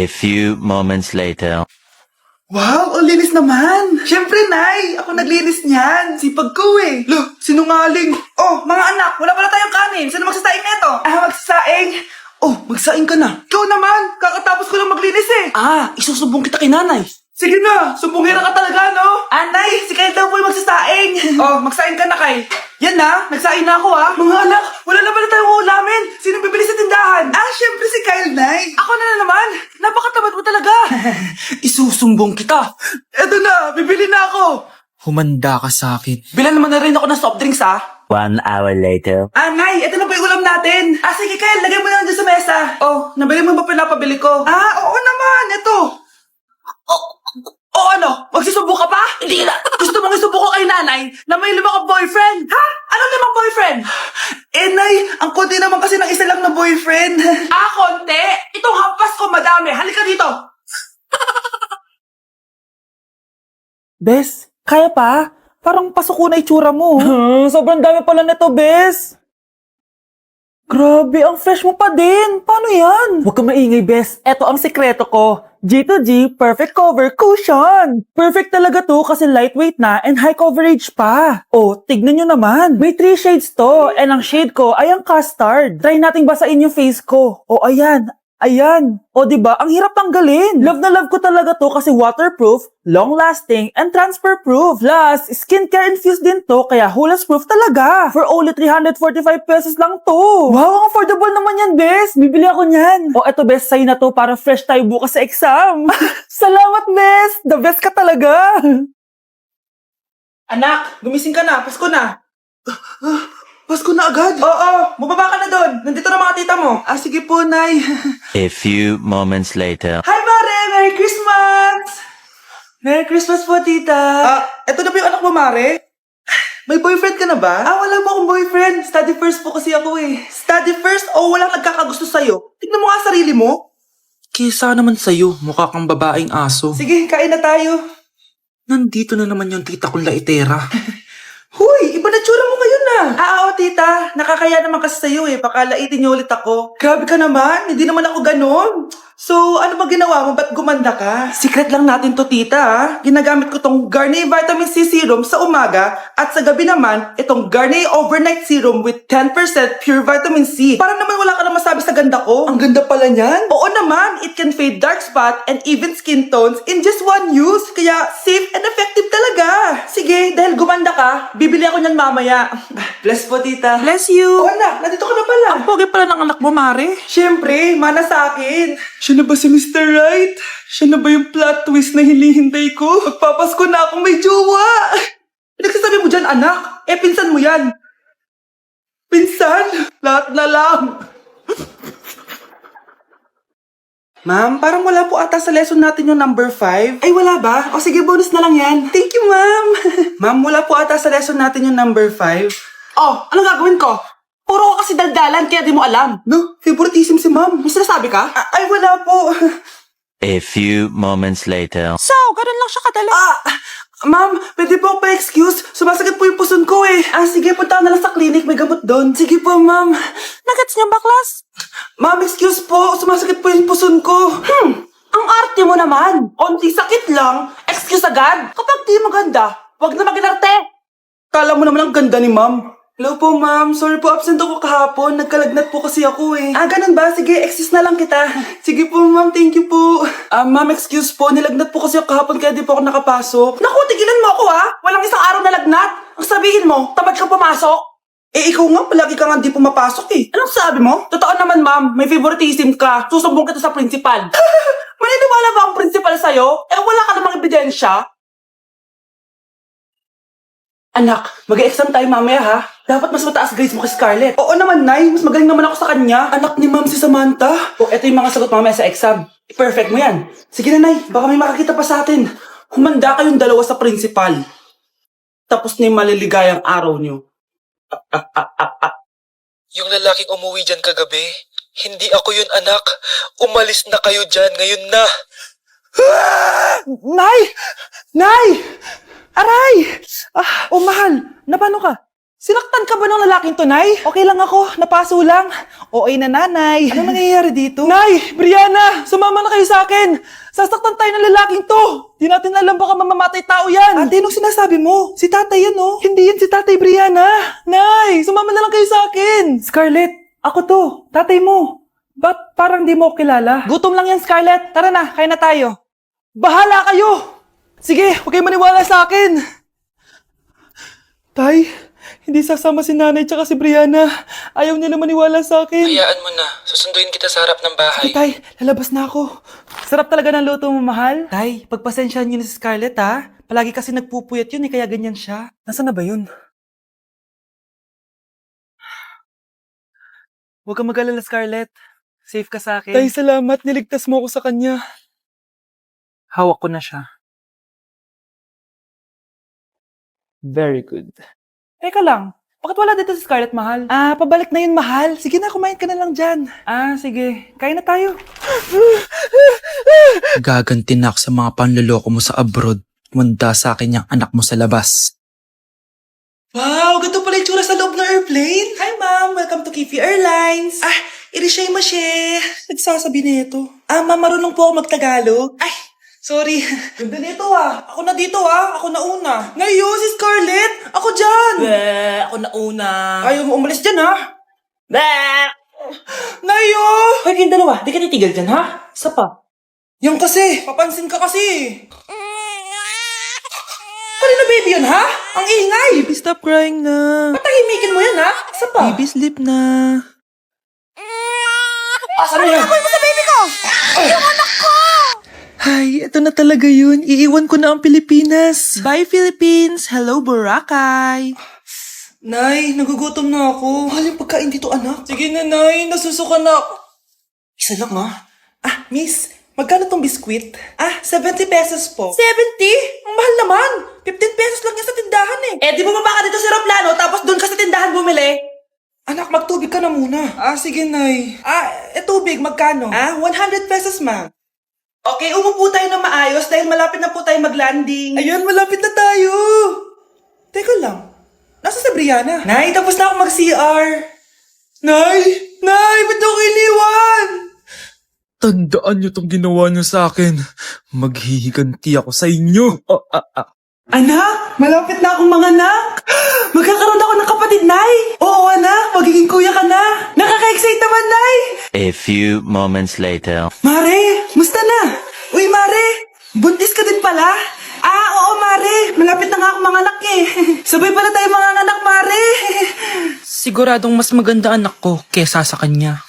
A few moments later. Wow, ang linis naman. Siyempre, Nay. Ako naglinis niyan. Sipag ko eh. Lo, sinungaling. Oh, mga anak, wala pala tayong kanin. Sino magsasaing neto? Magsasaing. Oh, magsaing ka na. Ikaw naman. Kakatapos ko lang maglinis eh. Isusumbong kita kay nanay. Sige na, sumbongera ka talaga, no? Nay, si Kyle daw po yung magsasaing. Oh, magsaing ka na, Kyle. Yan na, nagsaing na ako Mga anak, wala na pala tayong ulamin. Sino bibili sa tindahan? Siyempre si Kyle, Nay. Ako na naman. Napakatamad mo talaga. Isusumbong kita. Eto na, bibili na ako. Humanda ka sa akin. Bilan naman na rin ako ng soft drinks, 1 hour later. Nay, ito na po yung ulam natin. Sige, Kyle, lagay mo na dyan sa mesa. Oh, nabili mo ba pinapabili ko? Oo naman, ito. Ano? Magsusubo ka pa? Hindi na. Gusto mong isubo ko kay nanay na may 5 kang boyfriend? Ha? Anong 5 boyfriend? Nay, ang konti naman kasi ng isa lang na boyfriend. Konti? Itong hampas ko madami. Halika dito. Bes, kaya pa? Parang pasuko na itsura mo. Sobrang dami pala nito, Bes. Grabe, ang fresh mo pa din. Paano yan? Huwag ka maingay, Bes. Eto ang sekreto ko. G2G Perfect Cover Cushion. Perfect talaga to kasi lightweight na and high coverage pa. Oh, tignan nyo naman. May 3 shades to and ang shade ko ay ang custard. Try nating basain yung face ko. Oh, ayan. Ayan. O, diba? Ang hirap tanggalin. Love na love ko talaga to kasi waterproof, long-lasting, and transfer-proof. Plus, skincare infused din to kaya hulas-proof talaga. For only 345 pesos lang to. Wow, ang affordable naman yan, Bes. Bibili ako niyan. O, eto, Bes, sa'yo na to para fresh tayo bukas sa exam. Salamat, Bes. The best ka talaga. Anak, gumising ka na. Pasko na. Pasko na agad? Oo, bumaba ka na doon. Nandito na mga tita mo. Sige po, Nay. A few moments later. Hi, Mare! Merry Christmas! Merry Christmas po, tita. Eto na ba yung anak mo, Mare? May boyfriend ka na ba? Wala po akong boyfriend. Study first po kasi ako eh. Study first o walang nagkakagusto sa'yo? Tignan mo nga sarili mo. Kesa naman sa'yo, mukha kang babaeng aso. Sige, kain na tayo. Nandito na naman yung tita kong laitera. Huy, iba na tsura mo ngayon na. Oo, tita. Nakakaya naman kasi sa'yo eh. Baka laitin niyo ulit ako. Grabe ka naman. Hindi naman ako ganon. So, ano ba ginawa mo? Ba't gumanda ka? Secret lang natin to, tita. Ginagamit ko tong Garnier Vitamin C Serum sa umaga at sa gabi naman, itong Garnier Overnight Serum with 10% pure vitamin C. Para naman wala ka na masabi sa ganda ko. Ang ganda pala niyan. Oo naman. It can fade dark spot and even skin tones in just one use. Kaya safe and effective talaga. Sige, dahil gumanda ka, bibili ako niyan mamaya. Bless po, tita. Bless you. Anak, nandito ka na pala. Ang pogi pala ng anak mo, Mare. Siyempre, mana sa akin. Siya na ba si Mr. Right? Siya na ba yung plot twist na hinihintay ko? Magpapasko na akong may jowa. Nagsasabi mo dyan, anak? Pinsan mo yan. Pinsan? Lahat na lang. Ma'am, parang wala po ata sa lesson natin yung number 5. Ay, wala ba? O sige, bonus na lang yan. Thank you, ma'am. Ma'am, wala po ata sa lesson natin yung number 5. Oh, anong gagawin ko? Puro ka kasi daldalan, kaya di mo alam. No, favoritism si ma'am. May sinasabi ka? Ay, wala po. A few moments later. So, ganun lang siya kadali. Ma'am, pwede po ako pa-excuse? Sumasakit po yung puson ko eh. Sige, punta ka na lang sa clinic. May gamot doon. Sige po, ma'am. Nagets niya baklas? Ma'am, excuse po. Sumasakit po yung puson ko. Ang arte mo naman. Onti sakit lang. Excuse agad. Kapag di maganda, wag na mag-inarte. Kala mo naman ang ganda ni ma'am. Hello po, ma'am. Sorry po, absent ako kahapon. Nagkalagnat po kasi ako eh. Ganun ba? Sige, excuse na lang kita. Sige po, ma'am. Thank you po. Ma'am, excuse po. Nilagnat po kasi ako kahapon kaya di po ako nakapasok. Naku, tigilan mo ako ha. Walang isang araw na lagnat. Ang sabihin mo, tamad ka pumasok. Ikaw nga, palagi ka nga di pumapasok eh. Anong sabi mo? Totoo naman, ma'am. May favoritism ka. Susumbong kita sa principal. Maniniwala ba ang principal sa'yo? Wala ka namang ebidensya. Anak, mag-exam tayo mamaya ha. Dapat mas mataas grades mo kay Scarlett. Oo naman, Nay. Mas magaling naman ako sa kanya. Anak ni ma'am si Samantha. Eto yung mga sagot mamaya sa exam. Perfect mo yan. Sige na, Nay. Baka may makakita pa sa atin. Humanda kayong dalawa sa principal. Tapos na yung maliligayang araw niyo. Yung lalaking umuwi dyan kagabi, hindi ako yun, anak. Umalis na kayo dyan ngayon na. Nay! Nay! Aray! Mahal. Napano ka? Sinaktan ka ba ng lalaking to, Nay? Okay lang ako, napaso lang. OA na nanay. Anong nangyayari dito? Nay! Brianna! Sumama na kayo sa akin! Sasaktan tayo ng lalaking to! Di natin alam baka mamamatay tao yan! Ate, anong sinasabi mo? Si tatay yan, oh. Hindi yan si tatay, Brianna! Nay! Sumama na lang kayo sa akin! Scarlett, ako to. Tatay mo. Ba't parang di mo ako kilala? Gutom lang yan, Scarlett. Tara na, kain na tayo. Bahala kayo! Sige, huwag kayo maniwala sa akin! Tay, hindi sasama si nanay tsaka si Brianna. Ayaw nila maniwala sa akin. Hayaan mo na. Susunduin kita sa harap ng bahay. Sige, Tay, lalabas na ako. Sarap talaga ng luto mo, mahal. Tay, pagpasensyahan niyo na si Scarlett, ha? Palagi kasi nagpupuyat yun, kaya ganyan siya. Nasaan na ba yun? Huwag kang mag-alala, Scarlett. Safe ka sa akin. Tay, salamat. Niligtas mo ako sa kanya. Hawak ko na siya. Very good. Teka lang, bakit wala dito si Scarlett, mahal? Pabalik na yun, mahal. Sige na, kumain ka na lang dyan. Sige. Kain na tayo. Gaganti na ako sa mga panloloko mo sa abroad. Manda sa akin yung anak mo sa labas. Wow, ganito pala yung tsura sa loob ng airplane. Hi, ma'am. Welcome to Kifi Airlines. Irishay mashe. Nagsasabi na ito. Ma'am, marunong po ako magtagalog. Sorry. Ganda nito, Ako na dito, Ako na una. Ngayon, si Scarlett. Ako dyan. Ako na una. Ayaw mo umalis dyan, Nayo! Hoy, kayong dalawa. Di ka titigil dyan, Isa pa. Yung kasi. Papansin ka kasi. Pari na baby yun, Ang ingay. Baby, stop crying na. Patahimikin mo yan, Isa pa. Baby, sleep na. Asan na yan? Ano sa baby ko? Yung anak ko! Ay, ito na talaga yun. Iiwan ko na ang Pilipinas. Bye, Philippines. Hello, Boracay. Nay, nagugutom na ako. Mahal yung pagkain dito, anak. Sige na, Nay. Nasusuka na ako. Isa lang, Miss, magkano tong biskwit? 70 pesos po. 70? Ang mahal naman. 15 pesos lang yan sa tindahan di bumaba ka dito sa aeroplano tapos doon ka sa tindahan bumili? Anak, magtubig ka na muna. Sige, Nay. Tubig, magkano? 100 pesos, ma. Okay, umupo tayo na maayos dahil malapit na po tayo mag-landing. Ayun, malapit na tayo. Teka lang. Nasa si Brianna? Nay, tapos na ako mag-CR. Nay, ba't ako iniwan? Tandaan niyo tong ginawa niyo sa akin. Maghihiganti ako sa inyo. Anak, malapit na akong manganak. Magkakaroon ako ng kapatid, Nay. Oo, anak, magiging kuya ka na. Nakaka-excite naman, Nay. A few moments later. Mare, musta na? Uy, Mare, buntis ka din pala? Oo, Mare. Malapit na nga akong manganak Sabay pala tayo manganak, Mare. Siguradong mas maganda anak ko kesa sa kanya.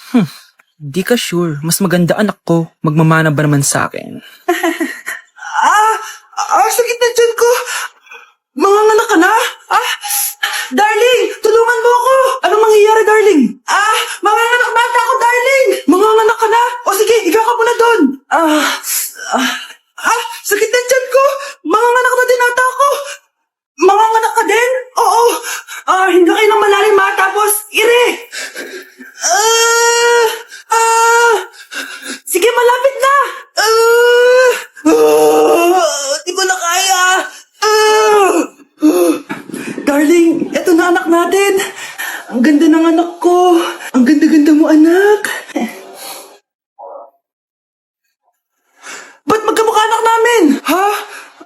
Di ka sure, mas maganda anak ko, magmamana ba naman sa akin? Sakit na dyan ko. Manganganak ka na? Darling, tulungan mo ako. Anong mangyayari, darling? Manganganak bata ako, darling. Manganganak ka na? O sige, higa ka muna doon. Sakit na dyan ko. Manganganak na din ata ako. Manganganak ka din? Oo. Hinga kayo ng malalim, tapos ire. Sige, malapit na. Di ko na kaya. Darling, eto na anak natin. Ang ganda ng anak ko. Ang ganda-ganda mo, anak. Ba't magkamukha anak namin?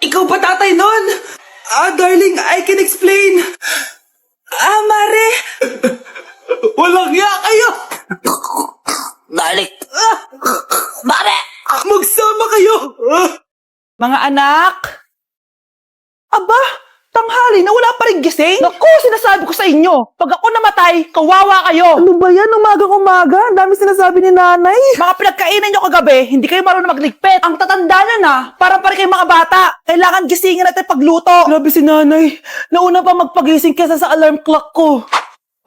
Ikaw ba tatay nun? Darling, I can explain. Mare. Walang hiya kayo. Darling! Mare! Magsama kayo. Mga anak. Aba, tanghali na wala pa rin gising? Naku, sinasabi ko sa inyo, pag ako namatay, kawawa kayo. Ano ba yan? Umagang-umaga? Ang dami sinasabi ni nanay. Mga pinagkainan nyo kagabi, hindi kayo marunong magligpit. Ang tatanda nyo na, parang pare kayo mga bata. Kailangan gisingin natin pagluto. Grabe si nanay. Nauna pa magpagising kesa sa alarm clock ko.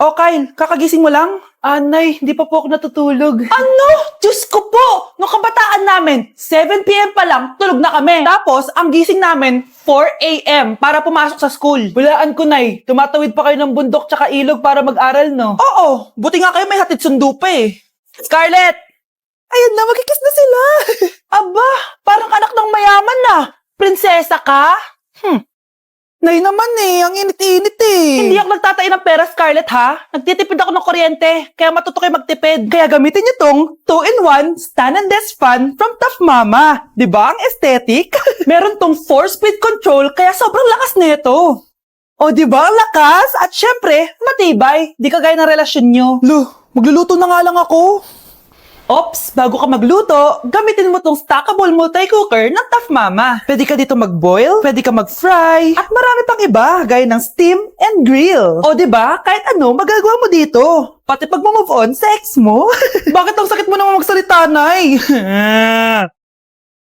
O Kyle, kakagising mo lang? Nay, hindi pa po ako natutulog. Ano? Diyos ko po! Nung kabataan namin, 7 p.m. pa lang, tulog na kami. Tapos, ang gising namin, 4 a.m. para pumasok sa school. Walaan ko, Nay. Tumatawid pa kayo ng bundok tsaka ilog para mag-aral, no? Oo. Buti nga kayo may hatid sundo pa Scarlett! Ayan na, magkikis na sila. Aba, parang anak ng mayaman na. Prinsesa ka? Nay naman ang init-init Hindi ako nagtatain ng pera, Scarlett, ha? Nagtitipid ako ng kuryente, kaya matuto kayo magtipid. Kaya gamitin niyo tong 2-in-1 stand and desk fan from Tough Mama. Di ba ang aesthetic? Meron tong 4-speed control, kaya sobrang lakas nito. O di ba ang lakas? At syempre, matibay. Di kagaya ng relasyon nyo. Magluluto na nga lang ako. Ops, bago ka magluto, gamitin mo tong stackable multi-cooker ng Tough Mama. Pwede ka dito mag-boil, pwede ka mag-fry, at marami pang iba, gaya ng steam and grill. O di ba kahit ano magagawa mo dito. Pati pag move on sa ex mo. Bakit ang sakit mo naman magsalita, Nay?